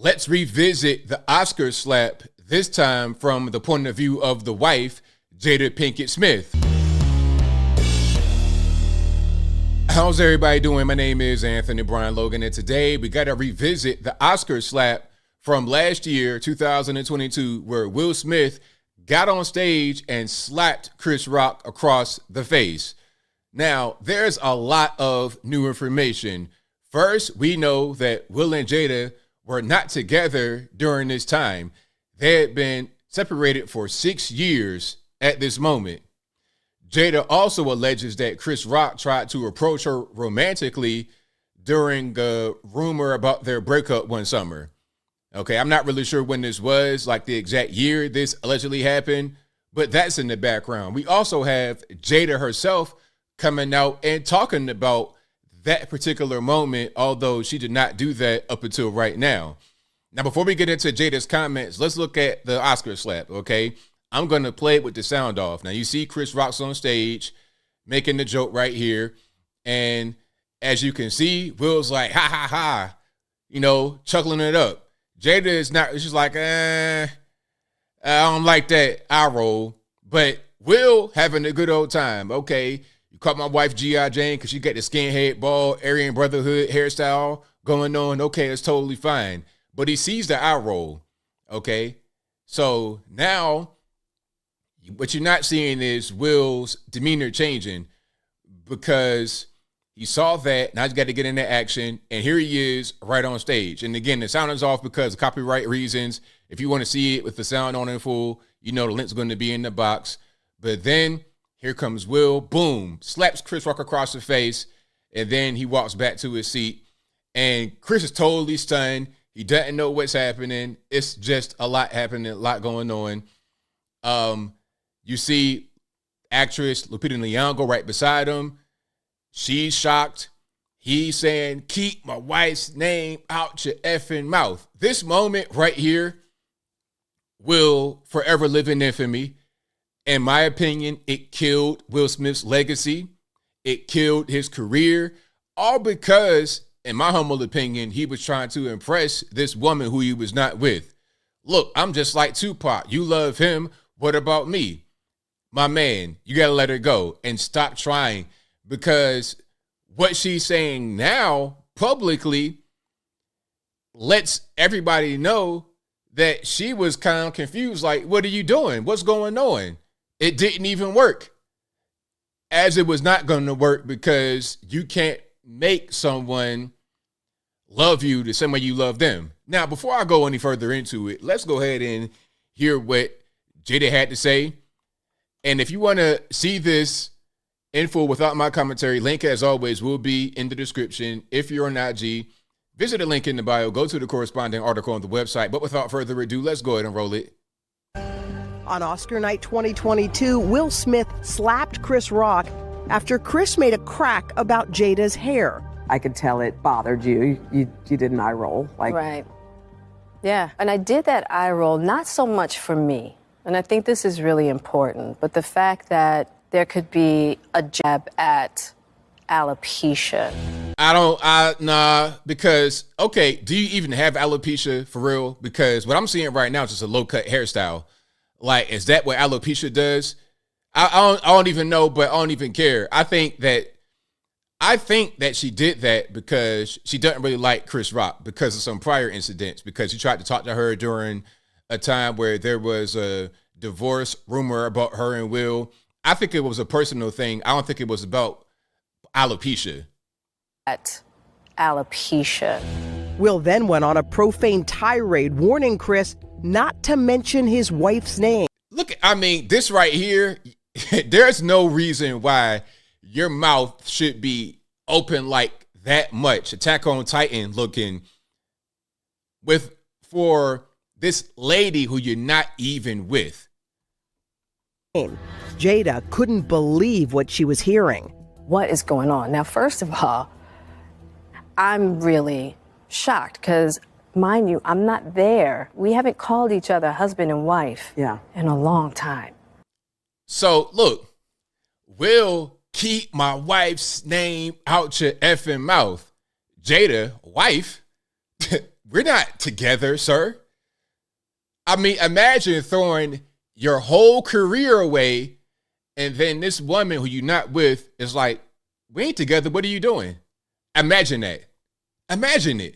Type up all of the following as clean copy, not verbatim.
let's revisit the Oscar slap, this time from the point of view of the wife, Jada Pinkett Smith. How's everybody doing? My name is Anthony Brian Logan, and today we got to revisit the Oscar slap from last year, 2022, where Will Smith got on stage and slapped Chris Rock across the face. Now, there's a lot of new information. First, we know that Will and Jada were not together during this time. They had been separated for 6 years at this moment. Jada also alleges that Chris Rock tried to approach her romantically during a rumor about their breakup one summer. Okay, I'm not really sure when this was, like the exact year this allegedly happened, but that's in the background. We also have Jada herself coming out and talking about that particular moment, although she did not do that up until right now. Now, before we get into Jada's comments, let's look at the Oscar slap, okay? I'm going to play it with the sound off. Now, you see Chris Rock's on stage making the joke right here. And as you can see, Will's like, ha, ha, ha, chuckling it up. Jada is not, she's like, I don't like that eye roll. But Will having a good old time. Okay, you caught my wife G.I. Jane because she got the skinhead, bald, Aryan Brotherhood hairstyle going on. Okay, it's totally fine. But he sees the eye roll. Okay, so now what you're not seeing is Will's demeanor changing because he saw that. Now he's got to get into action. And here he is right on stage. And again, the sound is off because of copyright reasons. If you want to see it with the sound on in full, the link's going to be in the box. But then here comes Will. Boom. Slaps Chris Rock across the face. And then he walks back to his seat. And Chris is totally stunned. He doesn't know what's happening. It's just a lot happening, a lot going on. You see actress Lupita Nyong'o right beside him. She's shocked. He's saying, keep my wife's name out your effing mouth. This moment right here will forever live in infamy. In my opinion, it killed Will Smith's legacy. It killed his career. All because, in my humble opinion, he was trying to impress this woman who he was not with. Look, I'm just like Tupac. You love him. What about me? My man, you got to let her go and stop trying, because what she's saying now publicly lets everybody know that she was kind of confused. Like, what are you doing? What's going on? It didn't even work, as it was not going to work, because you can't make someone love you the same way you love them. Now, before I go any further into it, let's go ahead and hear what Jada had to say. And if you want to see this info without my commentary, link as always will be in the description. If you're on IG, visit the link in the bio, go to the corresponding article on the website. But without further ado, let's go ahead and roll it. On Oscar night 2022, Will Smith slapped Chris Rock after Chris made a crack about Jada's hair. I could tell it bothered you. You did an eye roll. Right. Yeah, and I did that eye roll not so much for me. And I think this is really important, but the fact that there could be a jab at alopecia. Because, okay, do you even have alopecia for real? Because what I'm seeing right now is just a low-cut hairstyle. Like, is that what alopecia does? I don't even know, but I don't even care. I think that she did that because she doesn't really like Chris Rock because of some prior incidents, because he tried to talk to her during a time where there was a divorce rumor about her and Will. I think it was a personal thing. I don't think it was about alopecia. At alopecia. Will then went on a profane tirade warning Chris not to mention his wife's name. Look, this right here, there's no reason why your mouth should be open like that much. Attack on Titan looking for this lady who you're not even with. Jada couldn't believe what she was hearing. What is going on? Now, first of all, I'm really shocked because, mind you, I'm not there. We haven't called each other husband and wife in a long time. So, look, Will, keep my wife's name out your effing mouth. Jada, wife, we're not together, sir. I mean, imagine throwing your whole career away, and then this woman who you're not with is like, we ain't together. What are you doing? Imagine that. Imagine it.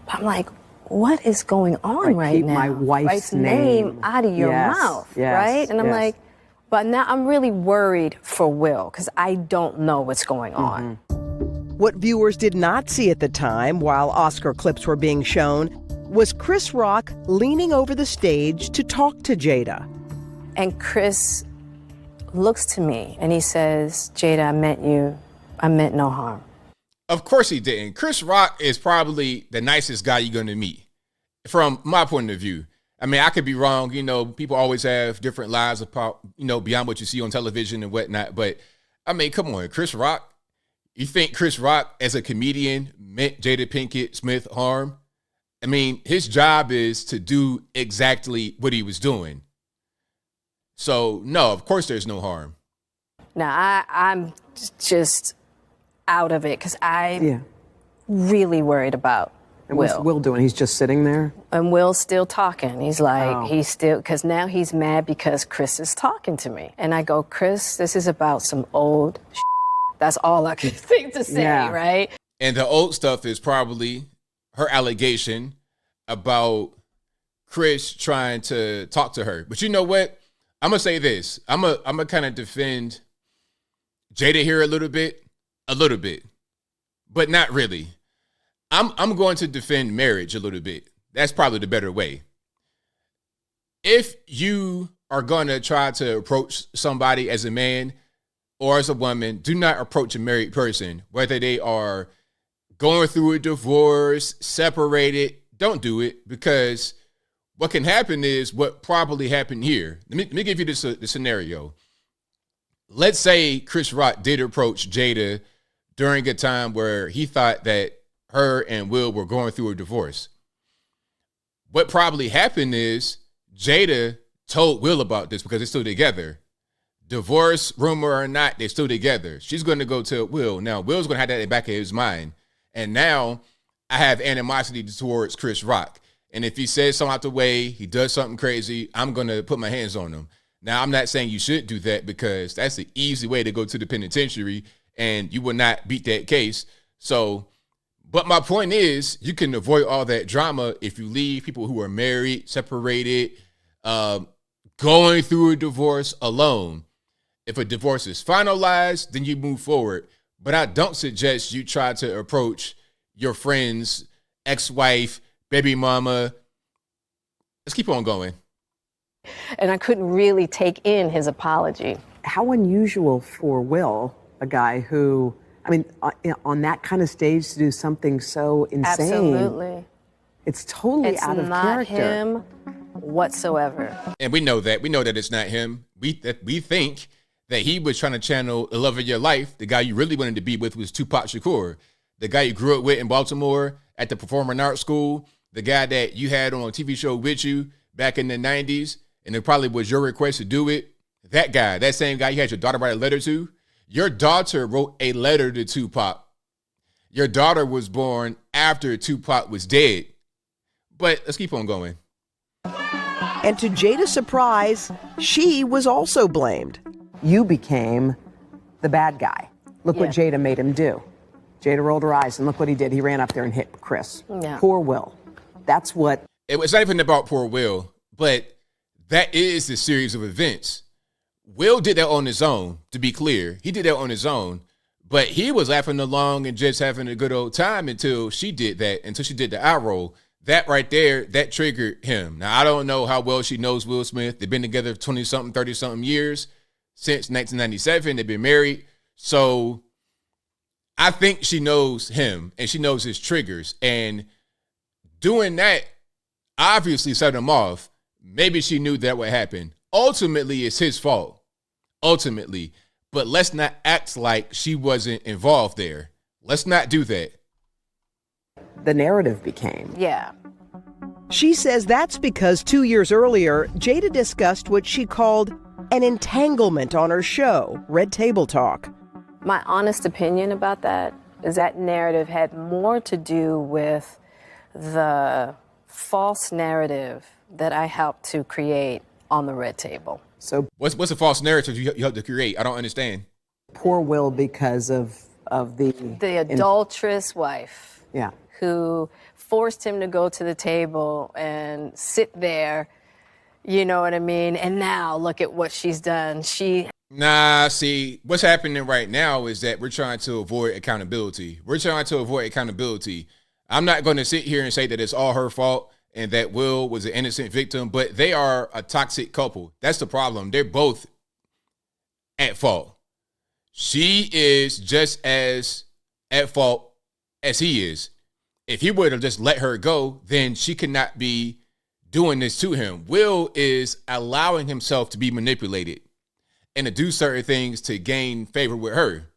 I'm like, what is going on right keep now? my wife's name out of your Yes, mouth, yes, right? And I'm yes. like, but now I'm really worried for Will because I don't know what's going on. What viewers did not see at the time, while Oscar clips were being shown, was Chris Rock leaning over the stage to talk to Jada. And Chris looks to me and he says, Jada, I meant no harm. Of course he didn't. Chris Rock is probably the nicest guy you're going to meet, from my point of view. I mean, I could be wrong. You know, people always have different lives about, you know, beyond what you see on television and whatnot. But, I mean, come on, Chris Rock. You think Chris Rock, as a comedian, meant Jada Pinkett Smith harm? I mean, his job is to do exactly what he was doing. So, no, of course there's no harm. Now, I'm just out of it because I'm really worried about And Will. what's Will doing? He's just sitting there? And Will's still talking. He's like, because now he's mad because Chris is talking to me. And I go, Chris, this is about some old shit. That's all I can think to say, right? And the old stuff is probably her allegation about Chris trying to talk to her. But you know what? I'm going to say this. I'm going to kind of defend Jada here a little bit, but not really. I'm going to defend marriage a little bit. That's probably the better way. If you are going to try to approach somebody as a man or as a woman, do not approach a married person, whether they are going through a divorce, separated. Don't do it, because what can happen is what probably happened here. Let me give you the scenario. Let's say Chris Rock did approach Jada during a time where he thought that her and Will were going through a divorce. What probably happened is Jada told Will about this because they're still together. Divorce, rumor or not, they're still together. She's going to go tell Will. Now, Will's going to have that in the back of his mind. And now I have animosity towards Chris Rock. And if he says something out the way, he does something crazy, I'm going to put my hands on him. Now, I'm not saying you should do that, because that's the easy way to go to the penitentiary and you will not beat that case. So, but my point is, you can avoid all that drama if you leave people who are married, separated, going through a divorce alone. If a divorce is finalized, then you move forward. But I don't suggest you try to approach your friend's ex-wife, baby mama. Let's keep on going. And I couldn't really take in his apology. How unusual for Will, a guy who, I mean, on that kind of stage, to do something so insane. Absolutely. It's totally out of character. It's not him whatsoever. And we know that. We know that it's not him. We think that he was trying to channel the love of your life. The guy you really wanted to be with was Tupac Shakur. The guy you grew up with in Baltimore at the Performing Arts School. The guy that you had on a TV show with you back in the 90s. And it probably was your request to do it. That guy, that same guy you had your daughter write a letter to. Your daughter wrote a letter to Tupac. Your daughter was born after Tupac was dead. But let's keep on going. And to Jada's surprise, she was also blamed. You became the bad guy. Look what Jada made him do. Jada rolled her eyes, and look what he did. He ran up there and hit Chris. Yeah. Poor Will. That's what... It's not even about poor Will, but that is the series of events. Will did that on his own, to be clear. He did that on his own, but he was laughing along and just having a good old time until she did that, until she did the eye roll. That right there, that triggered him. Now, I don't know how well she knows Will Smith. They've been together 20-something, 30-something years. Since 1997, they've been married. So I think she knows him and she knows his triggers. And doing that obviously set him off. Maybe she knew that would happen. Ultimately, it's his fault. Ultimately. But let's not act like she wasn't involved there. Let's not do that. The narrative became. Yeah. She says that's because 2 years earlier, Jada discussed what she called an entanglement on her show, Red Table Talk. My honest opinion about that is that narrative had more to do with the false narrative that I helped to create on the red table. So what's a false narrative you helped to create? I don't understand. poor Will because of the adulterous wife. Yeah. Who forced him to go to the table and sit there, you know what I mean? And now look at what she's done. Nah, see, what's happening right now is that we're trying to avoid accountability. I'm not going to sit here and say that it's all her fault and that Will was an innocent victim, but they are a toxic couple. That's the problem. They're both at fault. She is just as at fault as he is. If he would have just let her go, then she could not be doing this to him. Will is allowing himself to be manipulated and to do certain things to gain favor with her.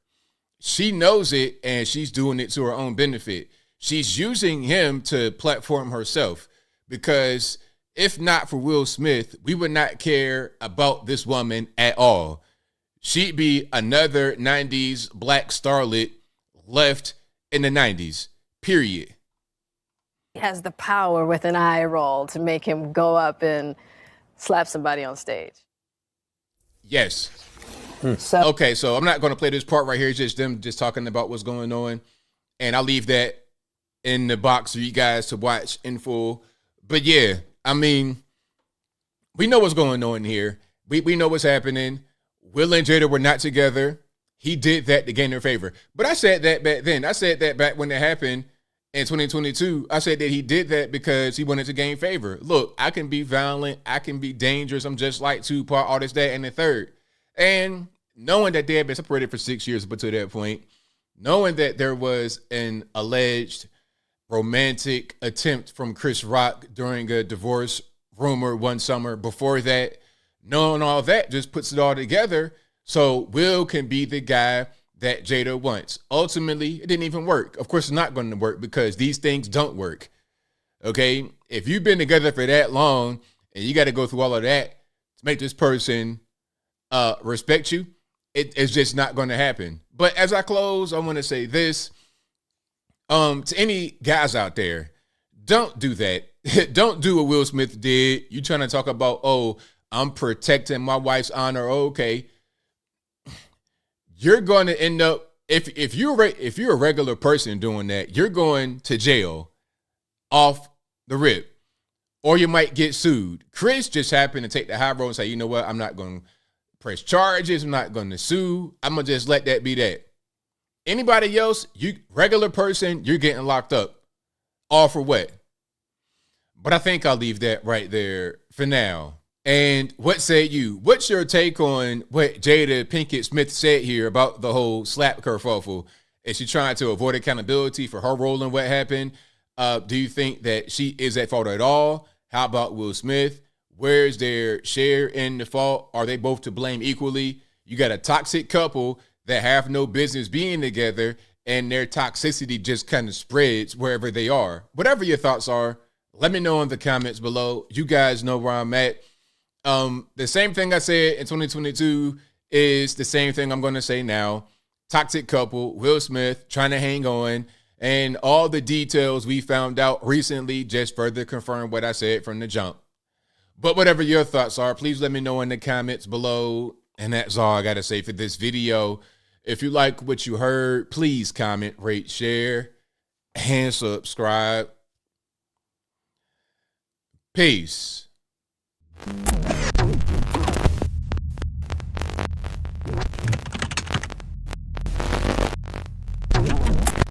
She knows it, and she's doing it to her own benefit. She's using him to platform herself, because if not for Will Smith, we would not care about this woman at all. She'd be another 90s black starlet left in the 90s, period. He has the power with an eye roll to make him go up and slap somebody on stage. Yes. Okay, so I'm not going to play this part right here. It's just them just talking about what's going on. And I'll leave that in the box for you guys to watch in full. But yeah, I mean, we know what's going on here. We know what's happening. Will and Jada were not together. He did that to gain their favor. But I said that back then. I said that back when it happened in 2022. I said that he did that because he wanted to gain favor. Look, I can be violent. I can be dangerous. I'm just like Tupac, all this, that, and the third. And knowing that they had been separated for 6 years, but to that point, knowing that there was an alleged romantic attempt from Chris Rock during a divorce rumor one summer before that, knowing all that just puts it all together so Will can be the guy that Jada wants. Ultimately, it didn't even work. Of course, it's not going to work because these things don't work. Okay? If you've been together for that long and you got to go through all of that to make this person respect you, it's just not going to happen. But as I close, I want to say this. To any guys out there, don't do that. Don't do what Will Smith did. You trying to talk about, oh, I'm protecting my wife's honor. Okay. You're going to end up, if you're a regular person doing that, you're going to jail off the rip, or you might get sued. Chris just happened to take the high road and say, you know what? I'm not going to press charges. I'm not going to sue. I'm going to just let that be that. Anybody else, you regular person, you're getting locked up. All for what? But I think I'll leave that right there for now. And what say you? What's your take on what Jada Pinkett Smith said here about the whole slap kerfuffle? Is she trying to avoid accountability for her role in what happened? Do you think that she is at fault at all? How about Will Smith? Where's their share in the fault? Are they both to blame equally? You got a toxic couple that have no business being together, and their toxicity just kind of spreads wherever they are. Whatever your thoughts are, let me know in the comments below. You guys know where I'm at. The same thing I said in 2022 is the same thing I'm going to say now. Toxic couple, Will Smith trying to hang on, and all the details we found out recently just further confirm what I said from the jump. But whatever your thoughts are, please let me know in the comments below. And that's all I got to say for this video. If you like what you heard, please comment, rate, share, and subscribe. Peace.